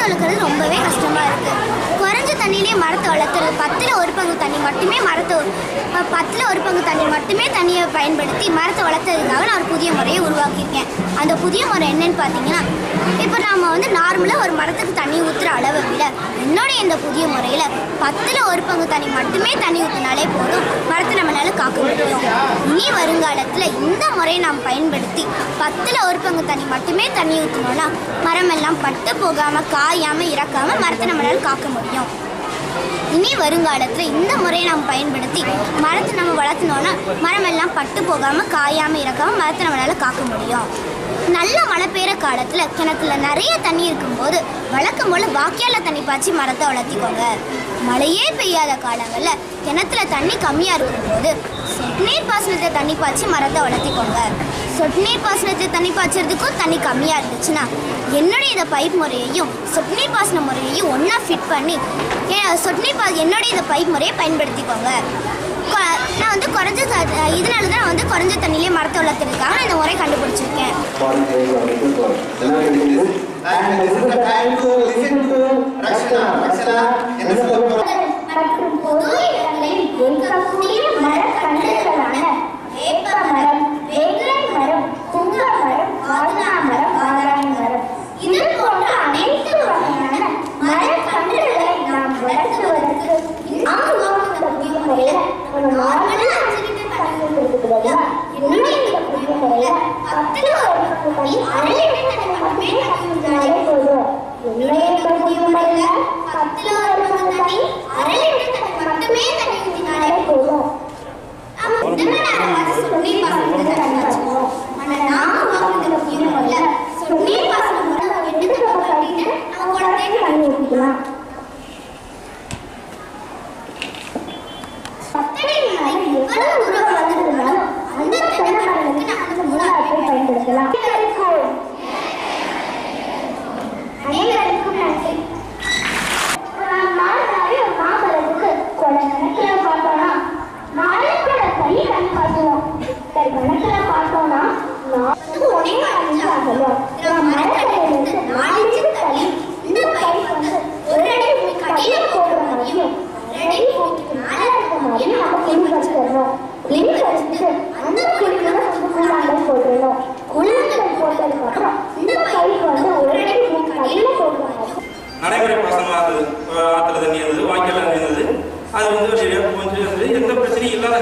வளர்க்குறது ரொம்பவே கஷ்டமாக இருக்குது. குறைஞ்ச தண்ணியிலே மரத்தை வளர்க்குறது 10ல் 1 பங்கு தண்ணி மட்டுமே தண்ணியை பயன்படுத்தி மரத்தை வளர்த்ததுக்காக நான் ஒரு புதிய முறையை உருவாக்கியிருக்கேன். அந்த புதிய முறை என்னன்னு பார்த்தீங்கன்னா, இப்போ நாம் நார்மலாக ஒரு மரத்துக்கு தண்ணி ஊற்றுற அளவை விட என்னுடைய இந்த புதிய முறையில் 10ல் 1 பங்கு தண்ணி மட்டுமே தண்ணி ஊற்றினாலே போதும், மரத்தை நம்மளால காக்க முடியும். இனி வருங்காலத்தில் இந்த முறையை நாம் பயன்படுத்தி 10ல் 1 பங்கு தண்ணி மட்டுமே தண்ணி ஊற்றினோன்னா மரமெல்லாம் பட்டு போகாமல் காயாமல் இறக்காமல் மரத்தை நம்மளால் காக்க முடியும். இனி வருங்காலத்தில் இந்த முறையை நாம் பயன்படுத்தி மரத்தை நம்ம வளர்த்தினோன்னா மரமெல்லாம் பட்டு போகாமல் காயாமல் இறக்காமல் மரத்தை நம்மளால் காக்க முடியும். நல்ல மழை பெய்கிற காலத்தில் கிணத்துல நிறைய தண்ணி இருக்கும்போது வழக்கம் போல் வாக்கியால் தண்ணி பாய்ச்சி மரத்தை வளர்த்திக்கோங்க. மழையே பெய்யாத காலங்களில் கிணத்துல தண்ணி கம்மியாக இருக்கும்போது சொட்டு நீர் பாசனத்தை தண்ணி பாய்ச்சி மரத்தை வளர்த்திக்கோங்க. சொட்டு நீர் பாசனத்தை தண்ணி பாய்ச்சறதுக்கும் தண்ணி கம்மியாக இருந்துச்சுன்னா என்னுடைய இந்த பைப் முறையையும் சொட்டு நீர் பாசன முறையையும் ஒன்றா ஃபிட் பண்ணி என்னுடைய இந்த பைப் முறையை பயன்படுத்திக்கோங்க. நான் இதனால தான் நான் குறைஞ்ச தண்ணியிலே மரத்தை வளர்த்துறதுக்காக நான் இந்த முறை கண்டுபிடிச்சிருக்கேன். நடைமுறை பாசனம் ஆற்றுல தண்ணி இருந்தது, வாய்க்கால் இருந்தது. அது கொஞ்சம் எந்த பிரச்சனையும் இல்லாத